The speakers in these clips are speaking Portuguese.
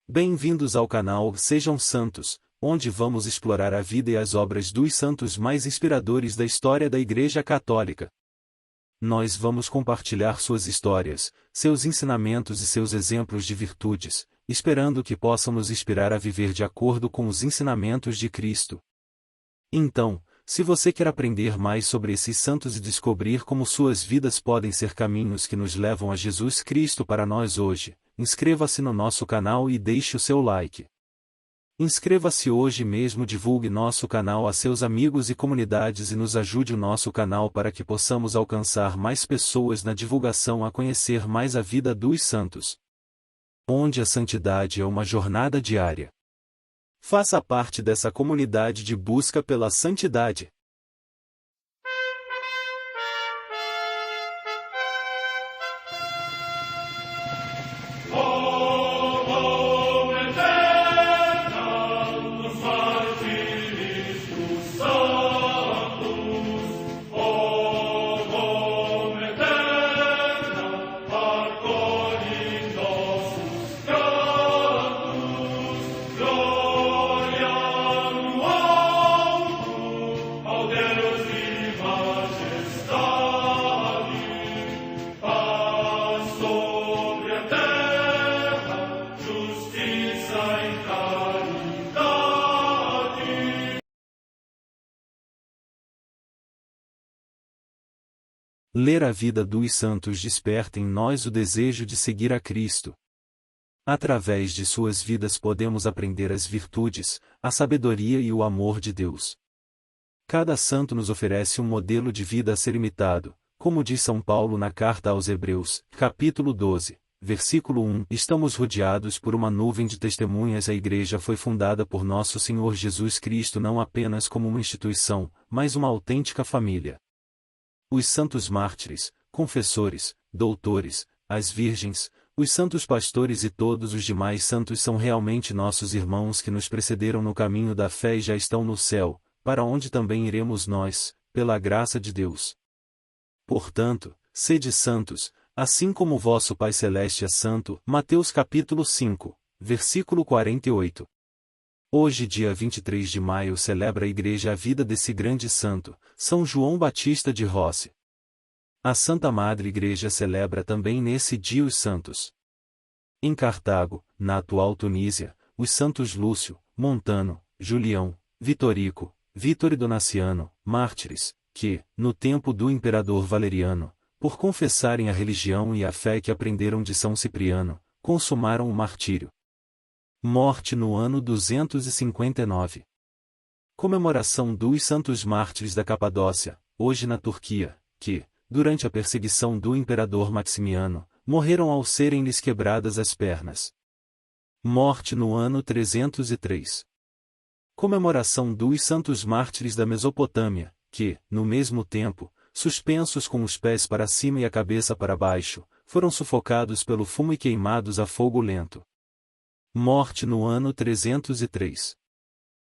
Bem-vindos ao canal Sejam Santos, onde vamos explorar a vida e as obras dos santos mais inspiradores da história da Igreja Católica. Nós vamos compartilhar suas histórias, seus ensinamentos e seus exemplos de virtudes, esperando que possam nos inspirar a viver de acordo com os ensinamentos de Cristo. Então, se você quer aprender mais sobre esses santos e descobrir como suas vidas podem ser caminhos que nos levam a Jesus Cristo para nós hoje, inscreva-se no nosso canal e deixe o seu like. Inscreva-se hoje mesmo, divulgue nosso canal a seus amigos e comunidades e nos ajude o nosso canal para que possamos alcançar mais pessoas na divulgação a conhecer mais a vida dos santos. Onde a santidade é uma jornada diária. Faça parte dessa comunidade de busca pela santidade. Ler a vida dos santos desperta em nós o desejo de seguir a Cristo. Através de suas vidas podemos aprender as virtudes, a sabedoria e o amor de Deus. Cada santo nos oferece um modelo de vida a ser imitado, como diz São Paulo na carta aos Hebreus, capítulo 12, versículo 1. Estamos rodeados por uma nuvem de testemunhas. A Igreja foi fundada por nosso Senhor Jesus Cristo não apenas como uma instituição, mas uma autêntica família. Os santos mártires, confessores, doutores, as virgens, os santos pastores e todos os demais santos são realmente nossos irmãos que nos precederam no caminho da fé e já estão no céu, para onde também iremos nós, pela graça de Deus. Portanto, sede santos, assim como vosso Pai Celeste é santo. Mateus capítulo 5, versículo 48. Hoje, dia 23 de maio, celebra a Igreja a vida desse grande santo, São João Batista de Rossi. A Santa Madre Igreja celebra também nesse dia os santos. Em Cartago, na atual Tunísia, os santos Lúcio, Montano, Julião, Vitorico, Vítor e Donaciano, mártires, que, no tempo do imperador Valeriano, por confessarem a religião e a fé que aprenderam de São Cipriano, consumaram o martírio. Morte no ano 259. Comemoração dos santos mártires da Capadócia, hoje na Turquia, que, durante a perseguição do imperador Maximiano, morreram ao serem-lhes quebradas as pernas. Morte no ano 303. Comemoração dos santos mártires da Mesopotâmia, que, no mesmo tempo, suspensos com os pés para cima e a cabeça para baixo, foram sufocados pelo fumo e queimados a fogo lento. Morte no ano 303.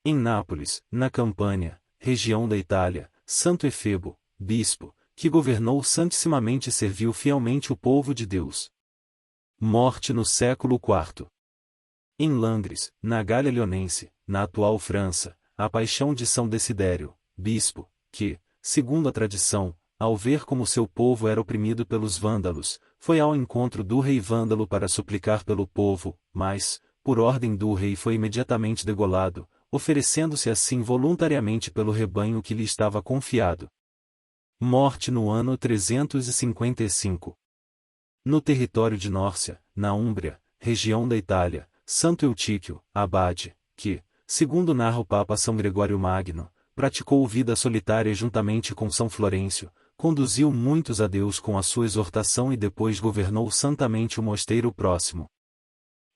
Em Nápoles, na Campânia, região da Itália, Santo Efebo, bispo, que governou santissimamente e serviu fielmente o povo de Deus. Morte no século IV. Em Langres, na Gália Leonense, na atual França, a paixão de São Desidério, bispo, que, segundo a tradição, ao ver como seu povo era oprimido pelos vândalos, foi ao encontro do rei vândalo para suplicar pelo povo, mas, por ordem do rei, foi imediatamente degolado, oferecendo-se assim voluntariamente pelo rebanho que lhe estava confiado. Morte no ano 355. No território de Nórcia, na Úmbria, região da Itália, Santo Eutíquio, abade, que, segundo narra o Papa São Gregório Magno, praticou vida solitária juntamente com São Florencio, conduziu muitos a Deus com a sua exortação e depois governou santamente o mosteiro próximo.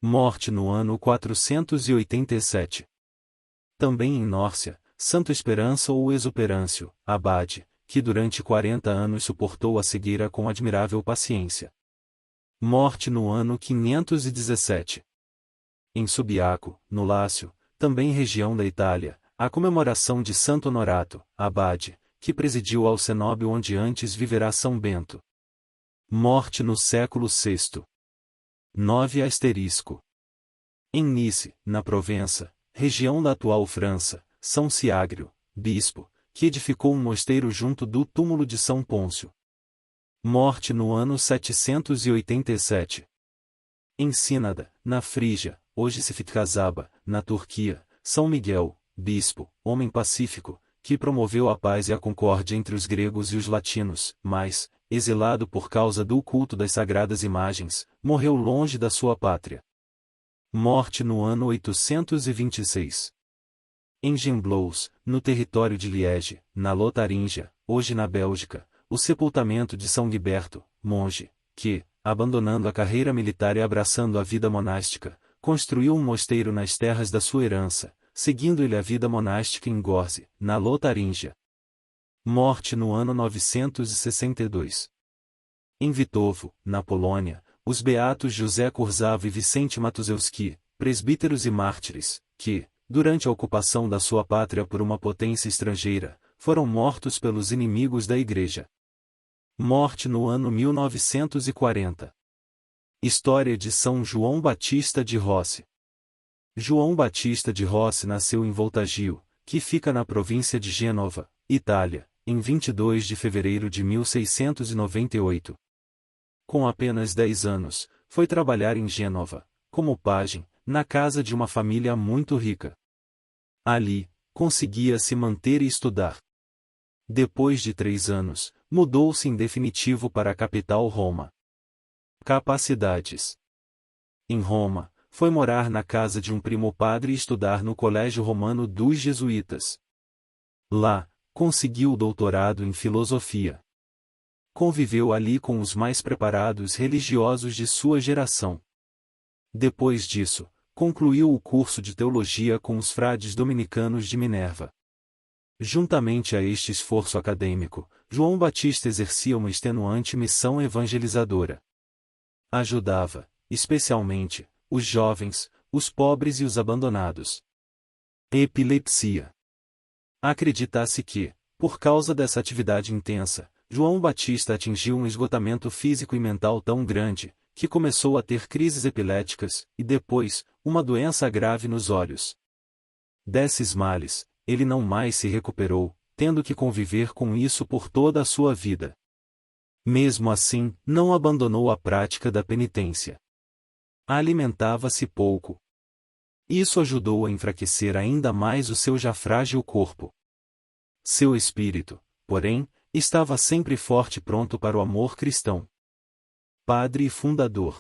Morte no ano 487. Também em Nórcia, Santo Esperança ou Exuperâncio, abade, que durante 40 anos suportou a cegueira com admirável paciência. Morte no ano 517. Em Subiaco, no Lácio, também região da Itália, a comemoração de Santo Honorato, abade, que presidiu ao cenóbio onde antes viverá São Bento. Morte no século VI. 9 asterisco. Em Nice, na Provença, região da atual França, São Siagrio, bispo, que edificou um mosteiro junto do túmulo de São Pôncio. Morte no ano 787. Em Sínada, na Frígia, hoje Sefit-Casaba, na Turquia, São Miguel, bispo, homem pacífico, que promoveu a paz e a concórdia entre os gregos e os latinos, mas, exilado por causa do culto das sagradas imagens, morreu longe da sua pátria. Morte no ano 826. Em Gembloux, no território de Liege, na Lotaríngia, hoje na Bélgica, o sepultamento de São Guiberto, monge, que, abandonando a carreira militar e abraçando a vida monástica, construiu um mosteiro nas terras da sua herança, seguindo-lhe a vida monástica em Gorze, na Lotaríngia. Morte no ano 962. Em Witowo, na Polônia, os beatos José Kurzava e Vicente Matuszewski, presbíteros e mártires, que, durante a ocupação da sua pátria por uma potência estrangeira, foram mortos pelos inimigos da Igreja. Morte no ano 1940. História de São João Batista de Rossi. João Batista de Rossi nasceu em Voltaggio, que fica na província de Gênova, Itália, em 22 de fevereiro de 1698. Com apenas 10 anos, foi trabalhar em Gênova, como pajem, na casa de uma família muito rica. Ali, conseguia se manter e estudar. Depois de 3 anos, mudou-se em definitivo para a capital Roma. Capacidades. Em Roma, foi morar na casa de um primo padre e estudar no Colégio Romano dos Jesuítas. Lá, conseguiu o doutorado em filosofia. Conviveu ali com os mais preparados religiosos de sua geração. Depois disso, concluiu o curso de teologia com os frades dominicanos de Minerva. Juntamente a este esforço acadêmico, João Batista exercia uma extenuante missão evangelizadora. Ajudava, especialmente, os jovens, os pobres e os abandonados. Epilepsia. Acredita-se que, por causa dessa atividade intensa, João Batista atingiu um esgotamento físico e mental tão grande, que começou a ter crises epiléticas, e depois, uma doença grave nos olhos. Desses males, ele não mais se recuperou, tendo que conviver com isso por toda a sua vida. Mesmo assim, não abandonou a prática da penitência. Alimentava-se pouco. Isso ajudou a enfraquecer ainda mais o seu já frágil corpo. Seu espírito, porém, estava sempre forte e pronto para o amor cristão. Padre e fundador.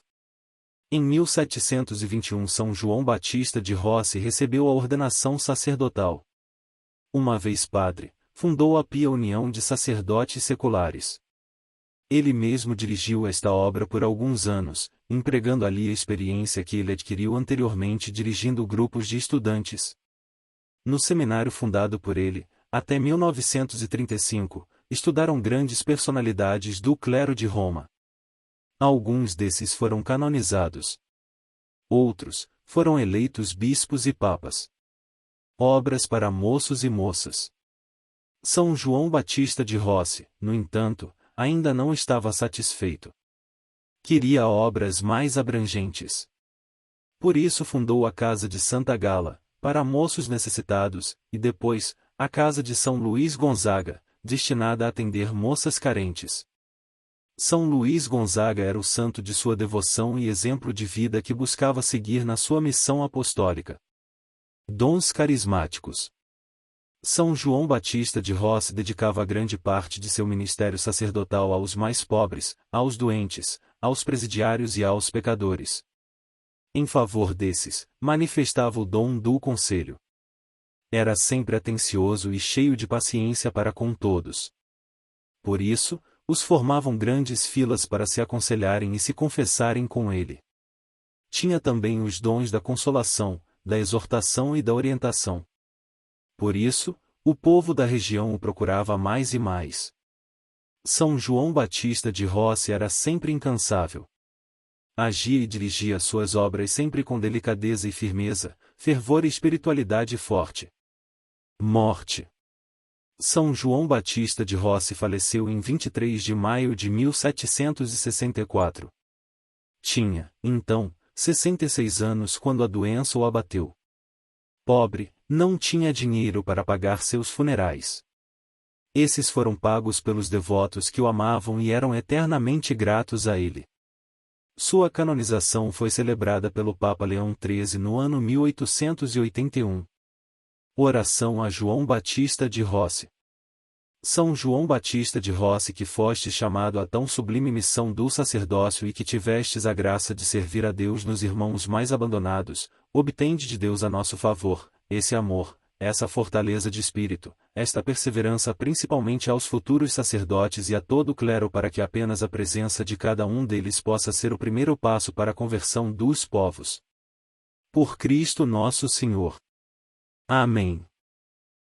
Em 1721 São João Batista de Rossi recebeu a ordenação sacerdotal. Uma vez padre, fundou a Pia União de Sacerdotes Seculares. Ele mesmo dirigiu esta obra por alguns anos, empregando ali a experiência que ele adquiriu anteriormente dirigindo grupos de estudantes. No seminário fundado por ele, até 1935, estudaram grandes personalidades do clero de Roma. Alguns desses foram canonizados. Outros, foram eleitos bispos e papas. Obras para moços e moças. São João Batista de Rossi, no entanto, ainda não estava satisfeito. Queria obras mais abrangentes. Por isso fundou a Casa de Santa Gala, para moços necessitados, e depois, a Casa de São Luís Gonzaga, destinada a atender moças carentes. São Luís Gonzaga era o santo de sua devoção e exemplo de vida que buscava seguir na sua missão apostólica. Dons carismáticos. São João Batista de Rossi dedicava grande parte de seu ministério sacerdotal aos mais pobres, aos doentes, aos presidiários e aos pecadores. Em favor desses, manifestava o dom do conselho. Era sempre atencioso e cheio de paciência para com todos. Por isso, os formavam grandes filas para se aconselharem e se confessarem com ele. Tinha também os dons da consolação, da exortação e da orientação. Por isso, o povo da região o procurava mais e mais. São João Batista de Rossi era sempre incansável. Agia e dirigia suas obras sempre com delicadeza e firmeza, fervor e espiritualidade forte. Morte. São João Batista de Rossi faleceu em 23 de maio de 1764. Tinha, então, 66 anos quando a doença o abateu. Pobre, não tinha dinheiro para pagar seus funerais. Esses foram pagos pelos devotos que o amavam e eram eternamente gratos a ele. Sua canonização foi celebrada pelo Papa Leão XIII no ano 1881. Oração a João Batista de Rossi. São João Batista de Rossi, que fostes chamado a tão sublime missão do sacerdócio e que tivestes a graça de servir a Deus nos irmãos mais abandonados, obtende de Deus a nosso favor, esse amor, essa fortaleza de espírito, esta perseverança principalmente aos futuros sacerdotes e a todo o clero, para que apenas a presença de cada um deles possa ser o primeiro passo para a conversão dos povos. Por Cristo nosso Senhor. Amém.